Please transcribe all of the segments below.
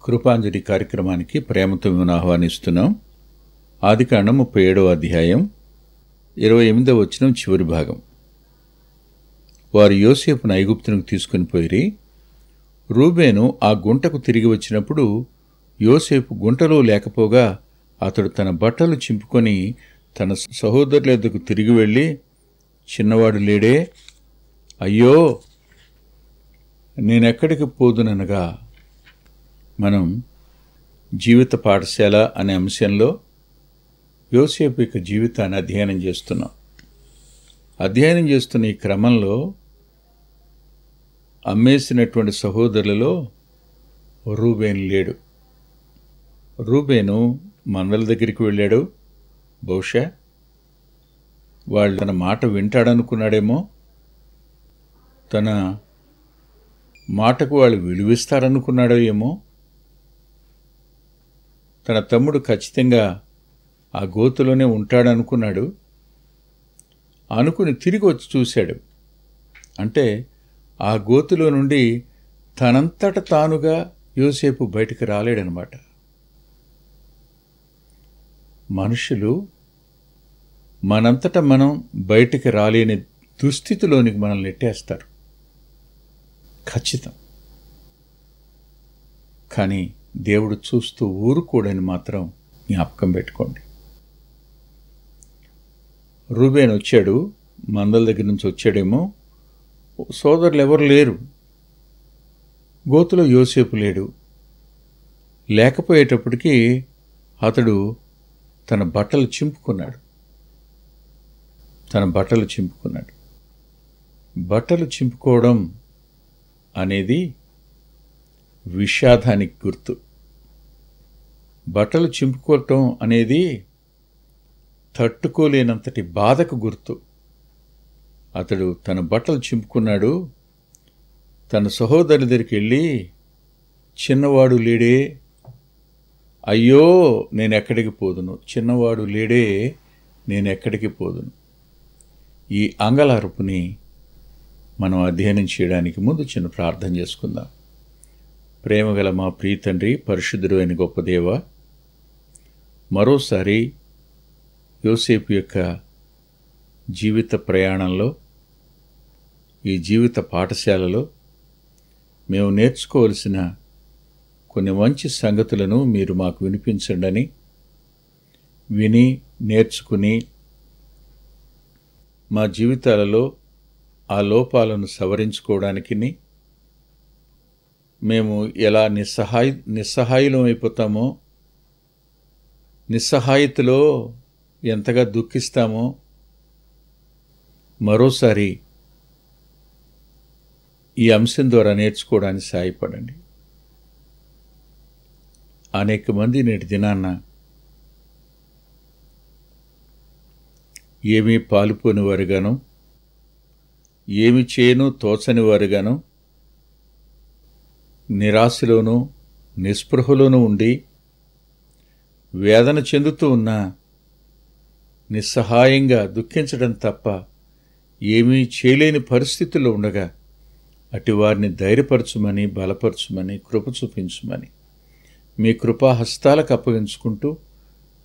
కృపాంజలి కార్యక్రమానికి ప్రేమతో మిమ్మల్ని ఆహ్వానిస్తున్నాం. ఆదికాండం 37వ అధ్యాయం 28వ వచనం చివరి భాగం. వారు యోసేపును ఐగుప్తునకు తీసుకుని పోయిరి. రూబేను ఆ గుంటకు తిరిగి వచ్చినప్పుడు యోసేపు గుంటలో లేకపోగా అతడు తన బట్టలు చింపుకొని తన సహోదరుల వద్దకు తిరిగి వెళ్ళి, చిన్నవాడు లేడే, అయ్యో నేనెక్కడికి పోదుననగా. మనం జీవిత పాఠశాల అనే అంశంలో యోసేపు యొక్క జీవితాన్ని అధ్యయనం చేస్తున్నాం. అధ్యయనం చేస్తున్న ఈ క్రమంలో అమ్మేసినటువంటి సహోదరులలో రూబేను లేడు. రూబేను మందల దగ్గరికి వెళ్ళాడు. బహుశా వాళ్ళు తన మాట వింటాడనుకున్నాడేమో, తన మాటకు వాళ్ళు విలువిస్తారనుకున్నాడో ఏమో. తన తమ్ముడు ఖచ్చితంగా ఆ గోతులోనే ఉంటాడనుకున్నాడు. అనుకుని తిరిగి వచ్చి చూశాడు. అంటే ఆ గోతులో నుండి తనంతట తానుగా యోసేపు బయటికి రాలేడనమాట. మనుషులు మనంతట మనం బయటికి రాలేని దుస్థితిలోనికి మనల్ని నెట్టేస్తారు, ఖచ్చితం. కానీ దేవుడు చూస్తూ ఊరుకోడని మాత్రం జ్ఞాపకం పెట్టుకోండి. రూబేను వచ్చాడు, మందల దగ్గర నుంచి వచ్చాడేమో. సోదరులు ఎవరు లేరు. గోతులో యోసేపు లేడు. లేకపోయేటప్పటికీ అతడు తన బట్టలు చింపుకున్నాడు. బట్టలు చింపుకోవడం అనేది విషాదానికి గుర్తు. బట్టలు చింపుకోవటం అనేది తట్టుకోలేనంతటి బాధకు గుర్తు. అతడు తన బట్టలు చింపుకున్నాడు. తన సహోదరుల దగ్గరికి వెళ్ళి, చిన్నవాడు లేడే, అయ్యో నేనెక్కడికి పోదును, చిన్నవాడు లేడే నేనెక్కడికి పోదును. ఈ అంగలార్పుని మనం అధ్యయనం చేయడానికి ముందు చిన్న ప్రార్థన చేసుకుందాం. ప్రేమగల మా ప్రియ తండ్రి, పరిశుద్ధుడు అయిన గొప్ప దేవ, మరోసారి యోసేపు యొక్క జీవిత ప్రయాణంలో, ఈ జీవిత పాఠశాలలో మేము నేర్చుకోవలసిన కొన్ని మంచి సంగతులను మీరు మాకు వినిపించండి. విని నేర్చుకుని మా జీవితాలలో ఆ లోపాలను సవరించుకోవడానికి, మేము ఎలా నిస్సహాయులం అయిపోతామో, నిస్సహాయతలో ఎంతగా దుఃఖిస్తామో మరోసారి ఈ అంశం ద్వారా నేర్చుకోవడానికి సహాయపడండి. అనేక మంది నేటి దినాన్న ఏమీ పాలుపోని వారుగాను, ఏమి చేయను తోచని వారుగాను, నిరాశలోనూ నిస్పృహలోనూ ఉండి వేదన చెందుతూ ఉన్న, నిస్సహాయంగా దుఃఖించడం తప్ప ఏమీ చేయలేని పరిస్థితుల్లో ఉండగా అటివారిని ధైర్యపరచుమని, బలపరచుమని, కృప చూపించుమని మీ కృపాహస్తాలకు అప్పగించుకుంటూ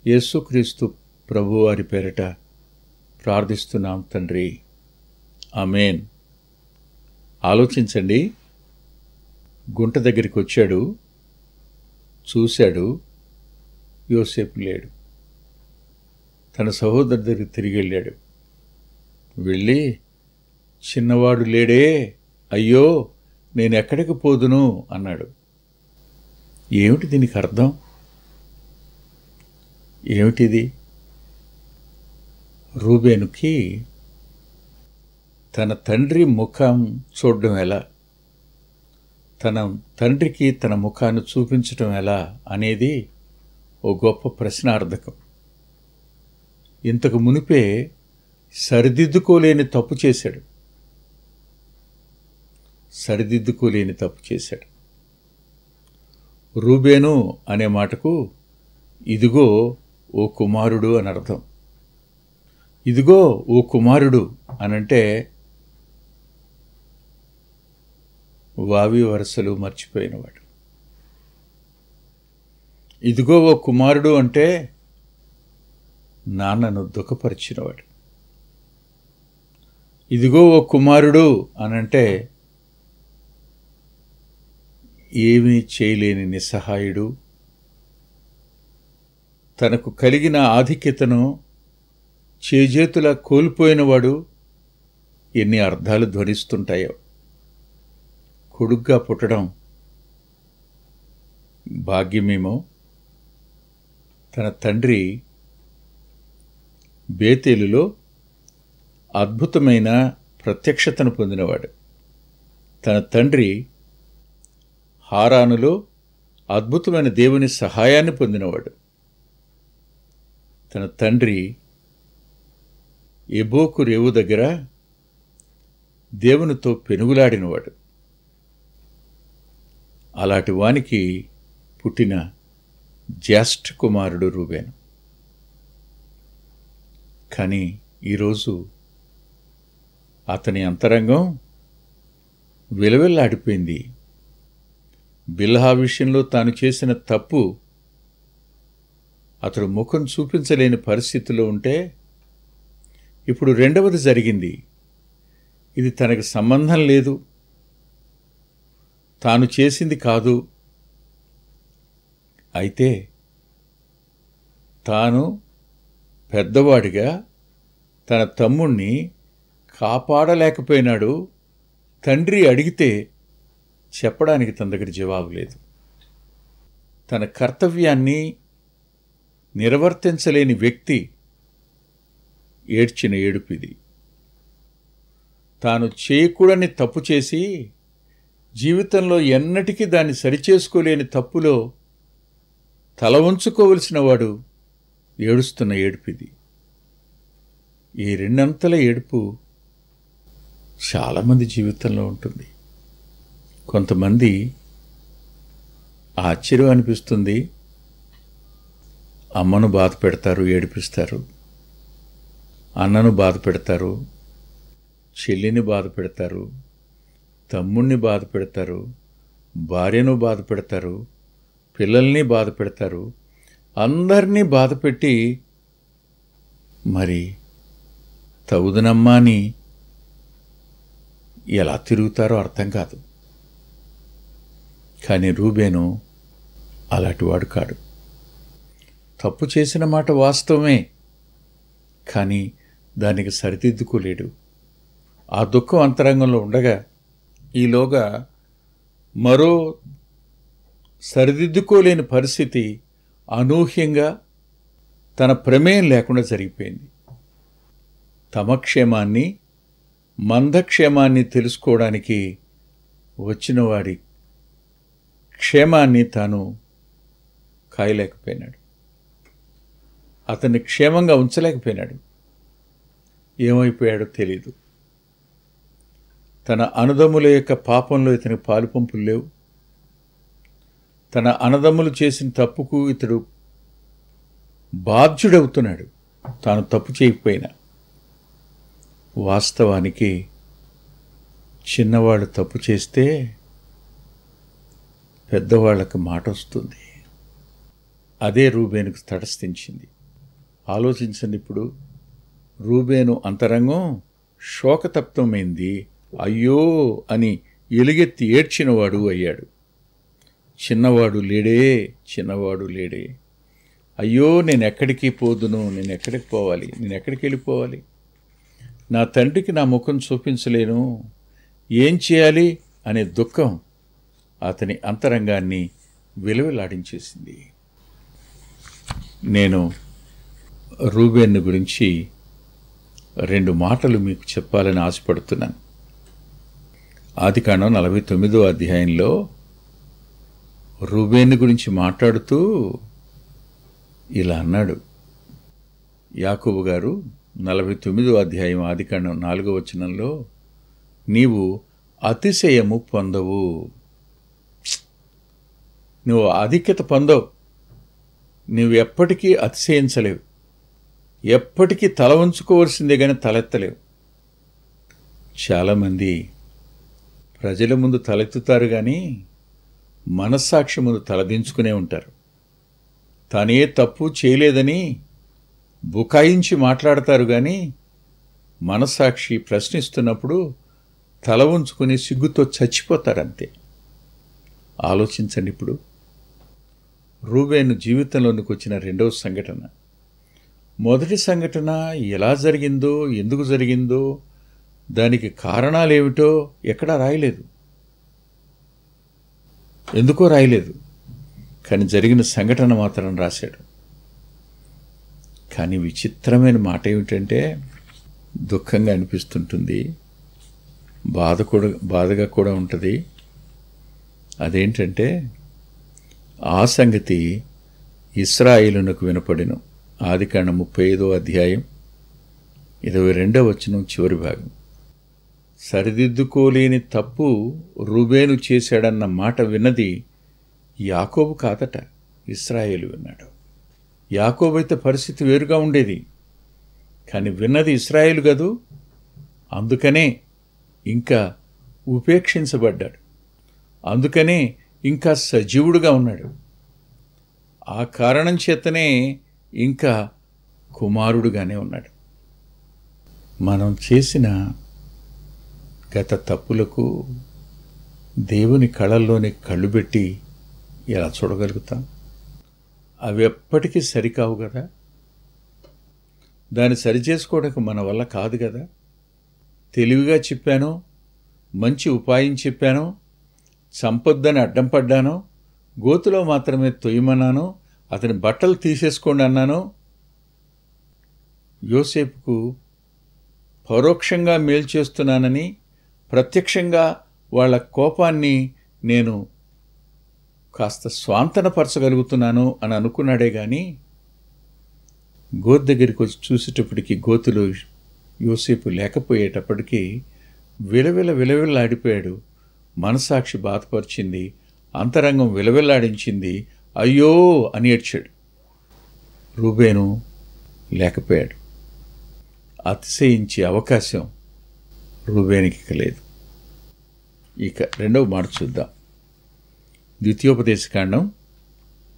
యేసుక్రీస్తు ప్రభువారి పేరిట ప్రార్థిస్తున్నాం తండ్రి, ఆమేన్. ఆలోచించండి. గుంట దగ్గరికి వచ్చాడు, చూశాడు, యోసేపు లేడు. తన సహోదరు దగ్గరికి తిరిగి వెళ్ళాడు. వెళ్ళి, చిన్నవాడు లేడే, అయ్యో నేనెక్కడికి పోదును అన్నాడు. ఏమిటి దీనికి అర్థం? ఏమిటిది? రూబేనుకి తన తండ్రి ముఖం చూడడం ఎలా, తన తండ్రికి తన ముఖాన్ని చూపించడం ఎలా అనేది ఓ గొప్ప ప్రశ్నార్థకం. ఇంతకు మునిపే సరిదిద్దుకోలేని తప్పు చేశాడు. రూబేను అనే మాటకు ఇదిగో ఓ కుమారుడు అని అర్థం. ఇదిగో ఓ కుమారుడు అనంటే వావి వరసలు మర్చిపోయినవాడు. ఇదిగో ఓ కుమారుడు అంటే నాన్నను దుఃఖపరిచినవాడు. ఇదిగో ఓ కుమారుడు అనంటే ఏమీ చేయలేని నిస్సహాయుడు, తనకు కలిగిన ఆధిక్యతను చేజేతులా కోల్పోయినవాడు. ఎన్ని అర్థాలు ధ్వనిస్తుంటాయో. కొడుగ్గా పుట్టడం భాగ్యమేమో. తన తండ్రి బేతేలులో అద్భుతమైన ప్రత్యక్షతను పొందినవాడు. తన తండ్రి హారానులో అద్భుతమైన దేవుని సహాయాన్ని పొందినవాడు. తన తండ్రి ఎబోకు రేవు దగ్గర దేవునితో పెనుగులాడినవాడు. అలాంటి వానికి పుట్టిన జ్యేష్ఠ కుమారుడు రూబేను. కానీ ఈరోజు అతని అంతరంగం విలవిల్లాడిపోయింది. బిల్హా విషయంలో తాను చేసిన తప్పు అతడు ముఖం చూపించలేని పరిస్థితిలో ఉంటే, ఇప్పుడు రెండవది జరిగింది. ఇది తనకు సంబంధం లేదు, తాను చేసింది కాదు. అయితే తాను పెద్దవాడిగా తన తమ్ముణ్ణి కాపాడలేకపోయినాడు. తండ్రి అడిగితే చెప్పడానికి తన దగ్గర జవాబు లేదు. తన కర్తవ్యాన్ని నిర్వర్తించలేని వ్యక్తి ఏడ్చిన ఏడుపిది. తాను చేయకూడని తప్పు చేసి జీవితంలో ఎన్నటికీ దాన్ని సరిచేసుకోలేని తప్పులో తల వంచుకోవలసిన వాడు ఏడుస్తున్న ఏడుపిది. ఈ రెండంతల ఏడుపు చాలామంది జీవితంలో ఉంటుంది. కొంతమంది ఆశ్చర్యం అనిపిస్తుంది, అమ్మను బాధ పెడతారు, ఏడిపిస్తారు. అన్నను బాధ పెడతారు, చెల్లిని బాధ పెడతారు, తమ్ముణ్ణి బాధ పెడతారు, భార్యను బాధ పెడతారు, పిల్లల్ని బాధ పెడతారు. అందరినీ బాధ పెట్టి మరి తగుదనమ్మా అని ఎలా తిరుగుతారో అర్థం కాదు. కానీ రూబేను అలాంటివాడు కాడు. తప్పు చేసిన మాట వాస్తవమే, కానీ దానికి సరిదిద్దుకోలేడు. ఆ దుఃఖం అంతరంగంలో ఉండగా ఈలోగా మరో సరిదిద్దుకోలేని పరిస్థితి అనూహ్యంగా తన ప్రమేయం లేకుండా జరిగిపోయింది. తమ క్షేమాన్ని, మందక్షేమాన్ని తెలుసుకోవడానికి వచ్చిన వాడి క్షేమాన్ని తాను కాయలేకపోయినాడు. అతన్ని క్షేమంగా ఉంచలేకపోయినాడు. ఏమైపోయాడో తెలీదు. తన అన్నదమ్ముల యొక్క పాపంలో ఇతనికి పాలుపంపులు లేవు. తన అన్నదమ్ములు చేసిన తప్పుకు ఇతడు బాధ్యుడవుతున్నాడు, తాను తప్పు చేయకపోయినా. వాస్తవానికి చిన్నవాళ్ళు తప్పు చేస్తే పెద్దవాళ్ళకు మాట వస్తుంది. అదే రూబేనుకు తటస్థించింది. ఆలోచించండి. ఇప్పుడు రూబేను అంతరంగం శోకతప్తమైంది. అయ్యో అని ఎలుగెత్తి ఏడ్చినవాడు అయ్యాడు. చిన్నవాడు లేడే, చిన్నవాడు లేడే. అయ్యో నేనెక్కడికి పోదును, నేనెక్కడికి పోవాలి, నేనెక్కడికి వెళ్ళిపోవాలి, నా తండ్రికి నా ముఖం చూపించలేను, ఏం చేయాలి అనే దుఃఖం అతని అంతరంగాన్ని విలువలాడించేసింది. నేను రూబేను గురించి 2 మాటలు మీకు చెప్పాలని ఆశపడుతున్నాను. ఆదికాండం 49వ అధ్యాయంలో రూబేను గురించి మాట్లాడుతూ ఇలా అన్నాడు. యాకోబు గారు 49వ అధ్యాయం ఆదికాండం 4వ వచనంలో, నీవు అతిశయము పొందవు, నువ్వు ఆధిక్యత పొందవు, నువ్వు ఎప్పటికీ అతిశయించలేవు, ఎప్పటికీ తల ఉంచుకోవాల్సిందే కానీ తలెత్తలేవు. చాలామంది ప్రజల ముందు తలెత్తుతారు కానీ మనస్సాక్షి ముందు తలదించుకునే ఉంటారు. తానే తప్పు చేయలేదని బుకాయించి మాట్లాడతారు కానీ మనస్సాక్షి ప్రశ్నిస్తున్నప్పుడు తల ఉంచుకుని సిగ్గుతో చచ్చిపోతారంతే. ఆలోచించండి. ఇప్పుడు రూబేను జీవితంలోనికి వచ్చిన రెండవ సంఘటన. మొదటి సంఘటన ఎలా జరిగిందో, ఎందుకు జరిగిందో, దానికి కారణాలేమిటో ఎక్కడా రాయలేదు, ఎందుకో రాయలేదు. కానీ జరిగిన సంఘటన మాత్రం రాశాడు. కానీ విచిత్రమైన మాట ఏమిటంటే, దుఃఖంగా అనిపిస్తుంటుంది, బాధగా కూడా ఉంటుంది. అదేంటంటే, ఆ సంగతి ఇశ్రాయేలునకు వినపడెను. ఆదికాండం 35వ అధ్యాయం 22వ వచనం చివరి భాగం. సరిదిద్దుకోలేని తప్పు రూబేను చేశాడన్న మాట విన్నది యాకోబు కాదట, ఇశ్రాయేలు విన్నాడు. యాకోబు అయితే పరిస్థితి వేరుగా ఉండేది, కానీ విన్నది ఇశ్రాయేలు కదూ. అందుకనే ఇంకా ఉపేక్షించబడ్డాడు, అందుకనే ఇంకా సజీవుడుగా ఉన్నాడు. ఆ కారణం చేతనే ఇంకా కుమారుడుగానే ఉన్నాడు. మనం చేసిన గత తప్పులకు దేవుని కళల్లోని కళ్ళు పెట్టి ఎలా చూడగలుగుతాం? అవి ఎప్పటికీ సరికావు కదా. దాన్ని సరిచేసుకోవడానికి మన వల్ల కాదు కదా. తెలివిగా చెప్పాను, మంచి ఉపాయం చెప్పాను, చంపొద్దని అడ్డం పడ్డాను, గోతులో మాత్రమే తొయ్యమన్నాను, అతని బట్టలు తీసేసుకోండి అన్నాను. యోసేపుకు పరోక్షంగా మేలు చేస్తున్నానని ప్రత్యక్షంగా వాళ్ళ కోపాన్ని నేను కాస్త స్వాంతనపరచగలుగుతున్నాను అని అనుకున్నాడే గాని, గోతు దగ్గరికి వచ్చి చూసేటప్పటికి గోతులో యోసేపు లేకపోయేటప్పటికీ విలవిల్లాడిపోయాడు. మనసాక్షి బాధపరిచింది, అంతరంగం విలవిల్లాడించింది. అయ్యో అని ఏడ్చాడు. రూబేను లేకపోయాడు. అతిశయించే అవకాశం రూబేనికి లేదు. ఇక రెండవ మాట చూద్దాం. ద్వితీయోపదేశకాండం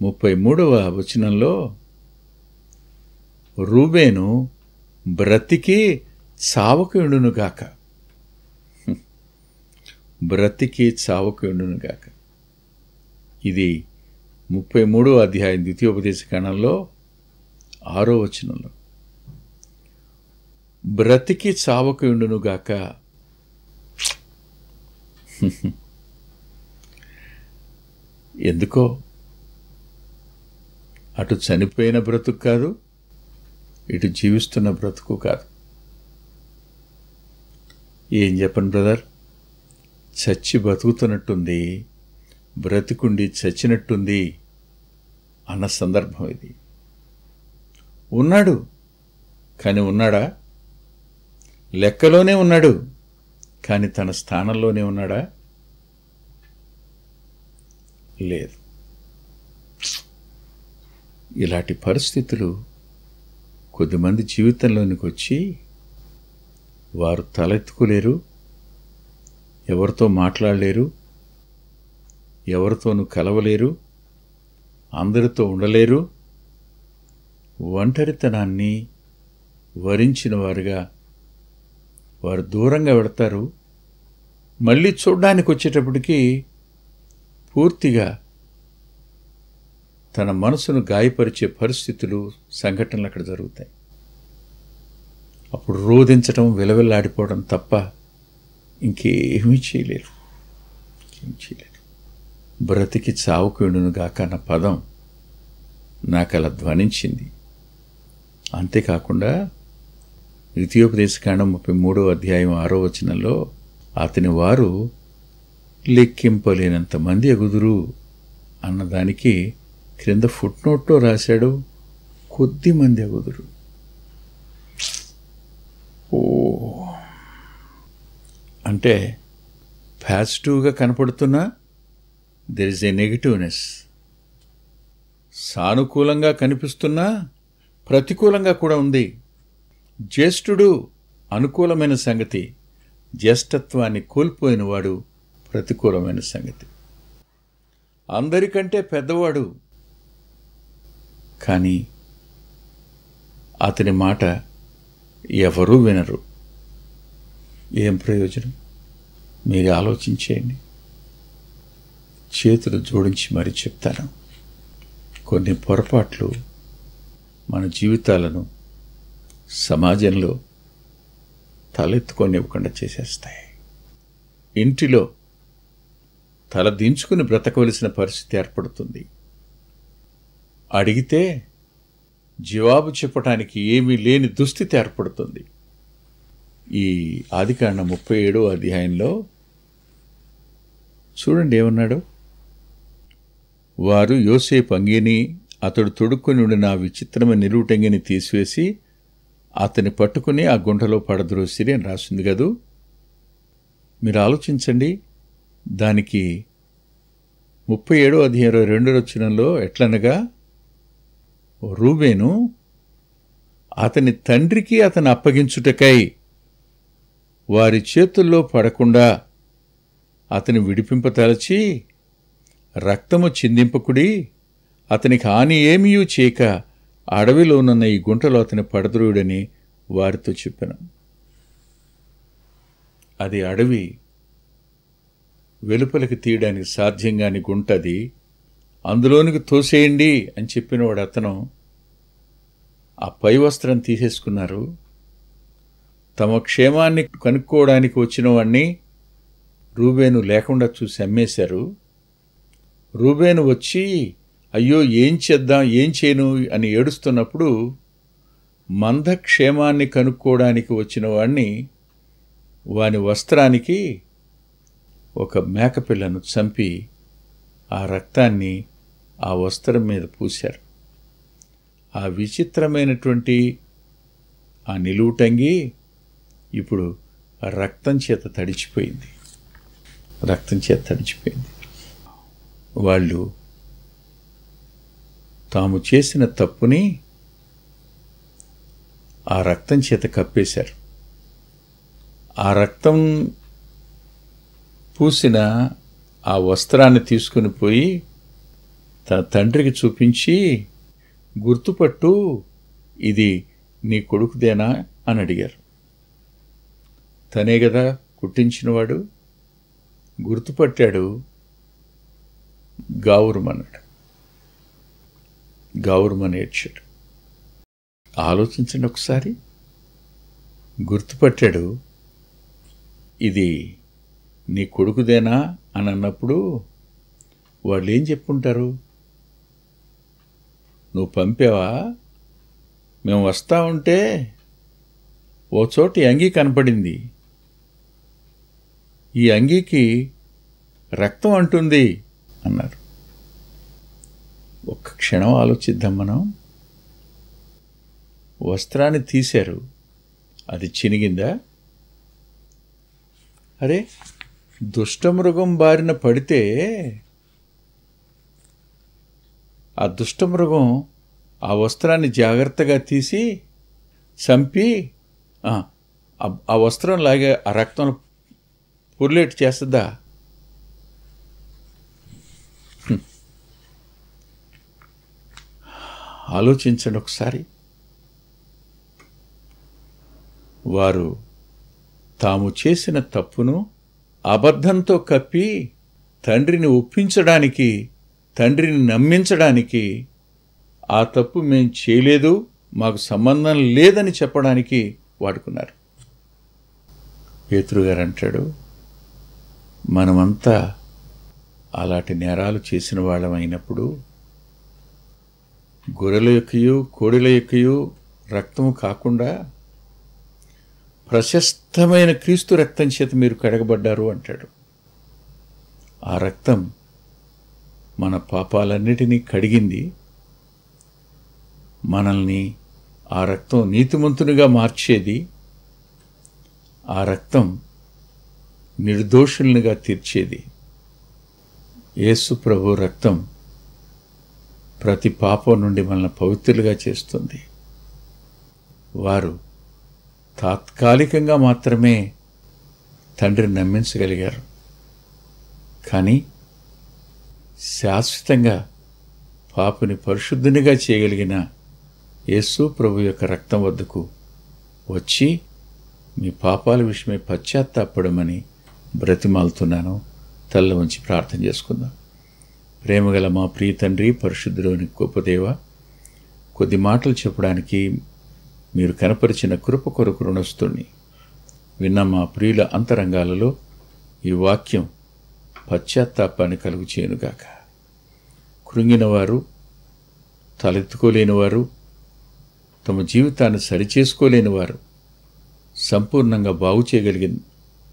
33వ వచనంలో రూబేను బ్రతికి చావకుయుండునుగాక, బ్రతికి చావకుయుండునుగాక. ఇది 33వ అధ్యాయం ద్వితీయోపదేశకాండంలో 6వ వచనంలో బ్రతికి చావకుయుండునుగాక. ఎందుకో అటు చనిపోయిన బ్రతుకు కాదు, ఇటు జీవిస్తున్న బ్రతుకు కాదు. ఏం చెప్పను బ్రదర్, చచ్చి బతుకుతున్నట్టుంది, బ్రతికుండి చచ్చినట్టుంది అన్న సందర్భం ఇది. ఉన్నాడు కానీ ఉన్నాడా? లెక్కలోనే ఉన్నాడు కానీ తన స్థానంలోనే ఉన్నాడా? లేదు. ఇలాంటి పరిస్థితులు కొద్దిమంది జీవితంలోనికి వచ్చి వారు తలెత్తుకోలేరు, ఎవరితో మాట్లాడలేరు, ఎవరితోనూ కలవలేరు, అందరితో ఉండలేరు. ఒంటరితనాన్ని వరించిన వారుగా వారు దూరంగా వెడతారు. మళ్ళీ చూడ్డానికి వచ్చేటప్పటికి పూర్తిగా తన మనసును గాయపరిచే పరిస్థితులు, సంఘటనలు అక్కడ జరుగుతాయి. అప్పుడు రోధించటం, విలవిల్లాడిపోవడం తప్ప ఇంకేమీ చేయలేరు. బ్రతికి చావుకుయుండునుగాక అన్న పదం నాకు అలా ధ్వనించింది. అంతేకాకుండా ద్వితీయోపదేశకాండం 33వ అధ్యాయం 6వ వచనంలో అతని వారు లెక్కింపలేనంత మంది ఎగుదురు అన్నదానికి క్రింద ఫుట్నోట్లో రాశాడు, కొద్ది మంది ఎగుదురు. అంటే పాజిటివ్గా కనపడుతున్నా దెర్ ఇస్ ఏ నెగిటివ్నెస్. సానుకూలంగా కనిపిస్తున్నా ప్రతికూలంగా కూడా ఉంది. జ్యేష్ఠుడు అనుకూలమైన సంగతి, జ్యేష్ఠత్వాన్ని కోల్పోయినవాడు ప్రతికూలమైన సంగతి. అందరికంటే పెద్దవాడు కానీ అతని మాట ఎవరూ వినరు. ఏం ప్రయోజనం? మీరు ఆలోచించేయండి. చేతులు జోడించి మరీ చెప్తాను, కొన్ని పొరపాట్లు మన జీవితాలను సమాజంలో తలెత్తుకొనివ్వకుండా చేసేస్తాయి. ఇంటిలో తల దించుకుని బ్రతకవలసిన పరిస్థితి ఏర్పడుతుంది. అడిగితే జవాబు చెప్పటానికి ఏమీ లేని దుస్థితి ఏర్పడుతుంది. ఈ ఆదికాండం 37వ అధ్యాయంలో చూడండి ఏమన్నాడు. వారు యోసేపు అంగీని, అతడు తొడుక్కొని ఉండిన ఆ విచిత్రమైన నిలువుటంగిని తీసివేసి అతన్ని పట్టుకుని ఆ గుంటలో పడద్రోసిరి అని రాసింది కదూ. మీరు ఆలోచించండి. దానికి 37వ అధ్యాయం 22వ వచనంలో ఎట్లనగా, రూబేను అతని తండ్రికి అతను అప్పగించుటకై వారి చేతుల్లో పడకుండా అతని విడిపింపతలచి రక్తము చిందింపకుడి, అతనికి హాని ఏమీయూ చేయక అడవిలోనున్న ఈ గుంటలో అతని పడద్రోయుడని వారితో చెప్పాను. అది అడవి, వెలుపలికి తీయడానికి సాధ్యంగాని గుంటది, అందులోనికి తోసేయండి అని చెప్పినవాడు అతను. ఆ పై వస్త్రం తీసేసుకున్నారు. తమ క్షేమాన్ని కనుక్కోవడానికి వచ్చిన వాణ్ణి రూబేను లేకుండా చూసి అమ్మేశారు. రూబేను వచ్చి అయ్యో ఏం చేద్దాం, ఏం చేయను అని ఏడుస్తున్నప్పుడు మంద క్షేమాన్ని కనుక్కోవడానికి వచ్చిన వాణ్ణి వాని వస్త్రానికి ఒక మేకపిల్లను చంపి ఆ రక్తాన్ని ఆ వస్త్రం మీద పూశారు. ఆ విచిత్రమైనటువంటి ఆ నిలువుటంగి ఇప్పుడు రక్తం చేత తడిచిపోయింది. వాళ్ళు తాము చేసిన తప్పుని ఆ రక్తం చేత కప్పేశారు. ఆ రక్తం పూసిన ఆ వస్త్రాన్ని తీసుకుని పోయి తన తండ్రికి చూపించి, గుర్తుపట్టు, ఇది నీ కొడుకుదేనా అని అడిగారు. తనే కదా కుట్టించినవాడు. గుర్తుపట్టాడు. గావురుమన్నాడు. గావురుమని ఏడ్చాడు. ఆలోచించండి ఒకసారి. గుర్తుపట్టాడు, ఇది నీ కొడుకుదేనా అని అన్నప్పుడు వాళ్ళు ఏం చెప్పుంటారు? నువ్వు పంపావా? మేము వస్తా ఉంటే ఓ చోట అంగీ కనపడింది, ఈ అంగీకి రక్తం అంటుంది అన్నారు. ఒక్క క్షణం ఆలోచిద్దాం మనం. వస్త్రాన్ని తీశారు, అది చినిగిందా? అరే, దుష్టమృగం బారిన పడితే ఆ దుష్టమృగం ఆ వస్త్రాన్ని జాగ్రత్తగా తీసి చంపి ఆ వస్త్రం లాగే ఆ రక్తం పుర్లేట్ చేస్తుందా? ఆలోచించండి ఒకసారి. వారు తాము చేసిన తప్పును అబద్ధంతో కప్పి తండ్రిని ఒప్పించడానికి, తండ్రిని నమ్మించడానికి, ఆ తప్పు మేం చేయలేదు, మాకు సంబంధం లేదని చెప్పడానికి వాడుకున్నారు. పేతురు గారు అంటాడు, మనమంతా అలాంటి నేరాలు చేసిన వాళ్ళమైనప్పుడు గొర్రెల యొక్కయు కోడెల యొక్కయు రక్తము కాకుండా ప్రశస్తమైన క్రీస్తు రక్తం చేత మీరు కడగబడ్డారు అంటాడు. ఆ రక్తం మన పాపాలన్నిటినీ కడిగింది. మనల్ని ఆ రక్తం నీతిమంతునిగా మార్చేది. ఆ రక్తం నిర్దోషుల్నిగా తీర్చేది. యేసు ప్రభు రక్తం ప్రతి పాపం నుండి మనల్ని పవిత్రులుగా చేస్తుంది. వారు తాత్కాలికంగా మాత్రమే తండ్రిని నమ్మించగలిగారు, కానీ శాశ్వతంగా పాపిని పరిశుద్ధునిగా చేయగలిగిన యేసు ప్రభు యొక్క రక్తం వద్దకు వచ్చి మీ పాపాల విషయమై పశ్చాత్తాపడమని బ్రతిమాలుతున్నాను. తల్ల వంచి ప్రార్థన చేసుకుందాం. ప్రేమగల మా ప్రియ తండ్రి, పరిశుద్ధులోని గొప్ప దేవ, కొద్ది మాటలు చెప్పడానికి మీరు కనపరిచిన కృప కొరకు రుణస్తుణ్ణి. విన్న మా ప్రియుల అంతరంగాలలో ఈ వాక్యం పశ్చాత్తాపాన్ని కలుగు చేయనుగాక. కృంగినవారు, తలెత్తుకోలేనివారు, తమ జీవితాన్ని సరిచేసుకోలేనివారు సంపూర్ణంగా బాగు చేయగలిగింది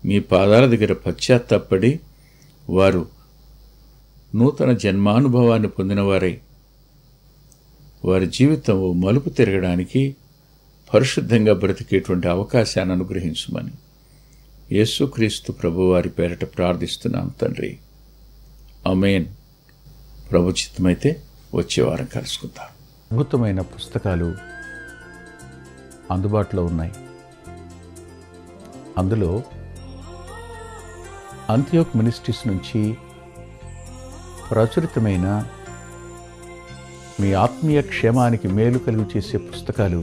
మీ పాదాల దగ్గర పశ్చాత్తాపడి వారు నూతన జన్మానుభవాన్ని పొందినవారై వారి జీవితం మలుపు తిరగడానికి పరిశుద్ధంగా బ్రతికేటువంటి అవకాశాన్ని అనుగ్రహించమని యేసుక్రీస్తు ప్రభువారి పేరట ప్రార్థిస్తున్నాం తండ్రి. ఆమేన్. ప్రభు చిత్తమైతే వచ్చే వారం కలుసుకుందాం. అద్భుతమైన పుస్తకాలు అందుబాటులో ఉన్నాయి. అందులో అంత్యోక్ మినిస్ట్రీస్ నుంచి ప్రచురితమైన మీ ఆత్మీయ క్షేమానికి మేలు కలుగు చేసే పుస్తకాలు,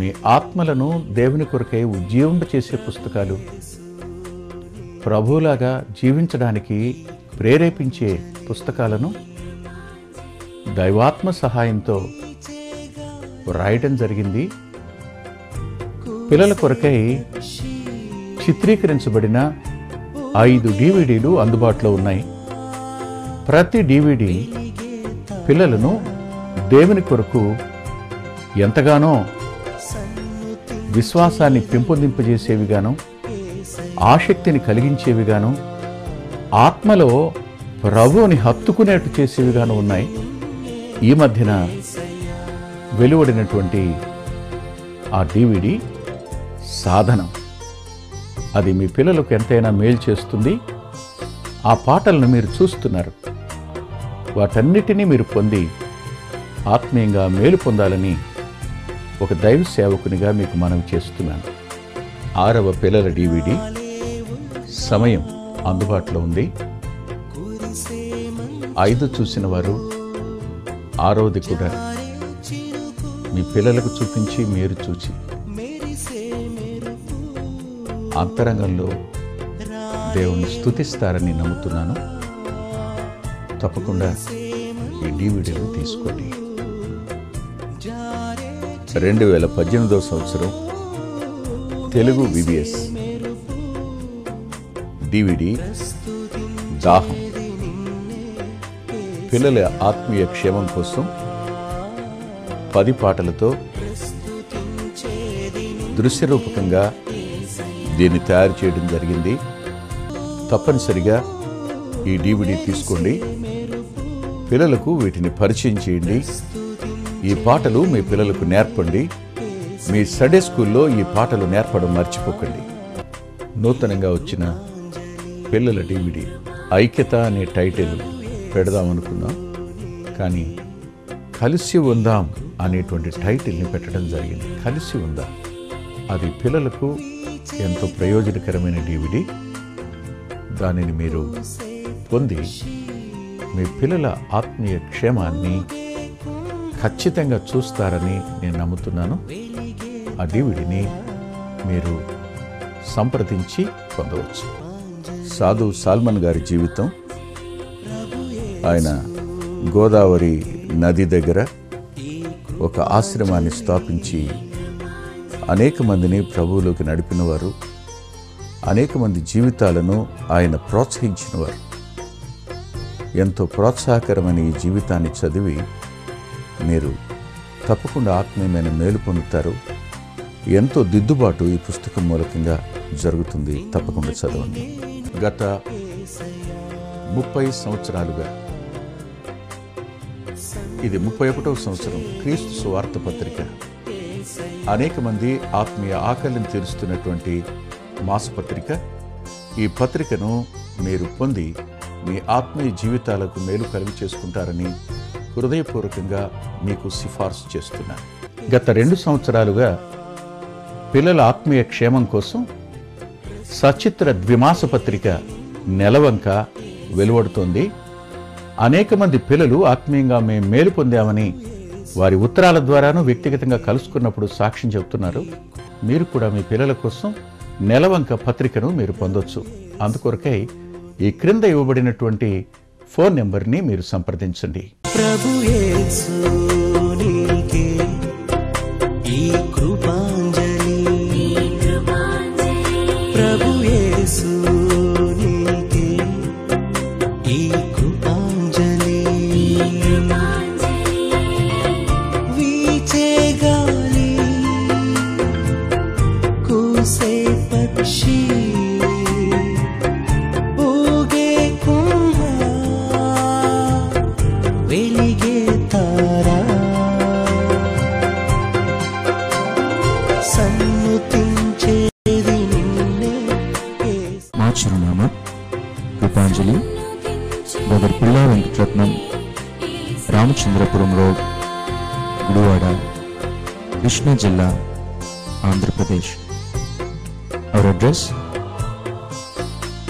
మీ ఆత్మలను దేవుని కొరకై ఉజ్జీవింప చేసే పుస్తకాలు, ప్రభువులాగా జీవించడానికి ప్రేరేపించే పుస్తకాలను దైవాత్మ సహాయంతో రాయటం జరిగింది. పిల్లల కొరకై చిత్రీకరించబడిన 5 DVDలు అందుబాటులో ఉన్నాయి. ప్రతి DVD పిల్లలను దేవుని కొరకు ఎంతగానో విశ్వాసాన్ని పెంపొందింపజేసేవిగాను, ఆసక్తిని కలిగించేవిగాను, ఆత్మలో ప్రభువుని హత్తుకునేట్టు చేసేవిగాను ఉన్నాయి. ఈ మధ్యన వెలువడినటువంటి ఆ DVD సాధనం, అది మీ పిల్లలకు ఎంతైనా మేలు చేస్తుంది. ఆ పాటలను మీరు చూస్తున్నారు. వాటన్నిటినీ మీరు పొంది ఆత్మీయంగా మేలు పొందాలని ఒక దైవ సేవకునిగా మీకు మనవి చేస్తున్నాను. 6వ పిల్లల DVD సమయం అందుబాటులో ఉంది. 5 చూసిన వారు 6వది కూడా మీ పిల్లలకు చూపించి మీరు చూచి అంతరంగంలో దేవుణ్ణి స్తుతిస్తారని నమ్ముతున్నాను. తప్పకుండా ఈ DVDలు తీసుకోండి. 2018వ సంవత్సరం తెలుగు VBS DVD దాహం, పిల్లల ఆత్మీయ క్షేమం కోసం 10 పాటలతో దృశ్యరూపకంగా దీన్ని తయారు చేయడం జరిగింది. తప్పనిసరిగా ఈ DVD తీసుకోండి. పిల్లలకు వీటిని పరిచయం చేయండి. ఈ పాటలు మీ పిల్లలకు నేర్పండి. మీ సండే స్కూల్లో ఈ పాటలు నేర్పడం మర్చిపోకండి. నూతనంగా వచ్చిన పిల్లల DVD ఐక్యత అనే టైటిల్ పెడదామనుకున్నాం, కానీ కలిసి ఉందాం అనేటువంటి టైటిల్ని పెట్టడం జరిగింది. కలిసి ఉందాం, అది పిల్లలకు ఎంతో ప్రయోజనకరమైన DVD. దానిని మీరు పొంది మీ పిల్లల ఆత్మీయ క్షేమాన్ని ఖచ్చితంగా చూస్తారని నేను నమ్ముతున్నాను. ఆ DVDని మీరు సంప్రదించి పొందవచ్చు. సాధు సాల్మన్ గారి జీవితం, ఆయన గోదావరి నది దగ్గర ఒక ఆశ్రమాన్ని స్థాపించి అనేక మందిని ప్రభువులోకి నడిపినవారు, అనేక మంది జీవితాలను ఆయన ప్రోత్సహించినవారు. ఎంతో ప్రోత్సాహకరమైన ఈ జీవితాన్ని చదివి మీరు తప్పకుండా ఆత్మీయమైన మేలు పొందుతారు. ఎంతో దిద్దుబాటు ఈ పుస్తకం మూలకంగా జరుగుతుంది. తప్పకుండా చదవండి. గత 30 సంవత్సరాలుగా, ఇది 31వ సంవత్సరం, క్రీస్తు సువార్త పత్రిక అనేక మంది ఆత్మీయ ఆకలిని తీరుస్తున్నటువంటి మాసపత్రిక. ఈ పత్రికను మీరు పొంది మీ ఆత్మీయ జీవితాలకు మేలు కలుగు చేసుకుంటారని హృదయపూర్వకంగా మీకు సిఫార్సు చేస్తున్నాను. గత 2 సంవత్సరాలుగా పిల్లల ఆత్మీయ క్షేమం కోసం సచిత్ర ద్విమాస పత్రిక నెలవంక వెలువడుతోంది. అనేక మంది పిల్లలు ఆత్మీయంగా మేము మేలు పొందామని వారి ఉత్తరాల ద్వారాను వ్యక్తిగతంగా కలుసుకున్నప్పుడు సాక్ష్యం చెబుతున్నారు. మీరు కూడా మీ పిల్లల కోసం నెలవంక పత్రికను మీరు పొందొచ్చు. అందుకొరకై ఈ క్రింద ఇవ్వబడినటువంటి ఫోన్ నెంబర్ని మీరు సంప్రదించండి. ప్రభు యేసు నీకే ఈ కృపాంజలి, ప్రభు యేసు నీకే ఈ కృపాంజలి. వీచే గాలి, కూసే పక్షి, ఊగే కుంభ, వెలిగే తారా, సన్నుతించేది నిన్నే. మా చిరునామా కృపాంజలి, బ్రదర్ పిల్లా వెంకటరత్నం, రామచంద్రపురం రోడ్, గుడివాడ, కృష్ణా జిల్లా, Andhra Pradesh. Our address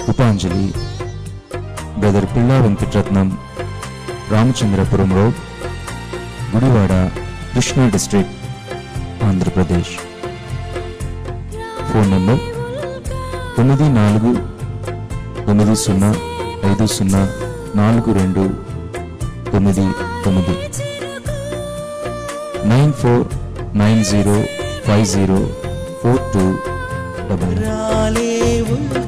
Krupanjali, brother Pilla Venkataratnam, Ramachandrapuram road, Gudivada, Krishna district, Andhra Pradesh. Phone number 9490504299 9490504299.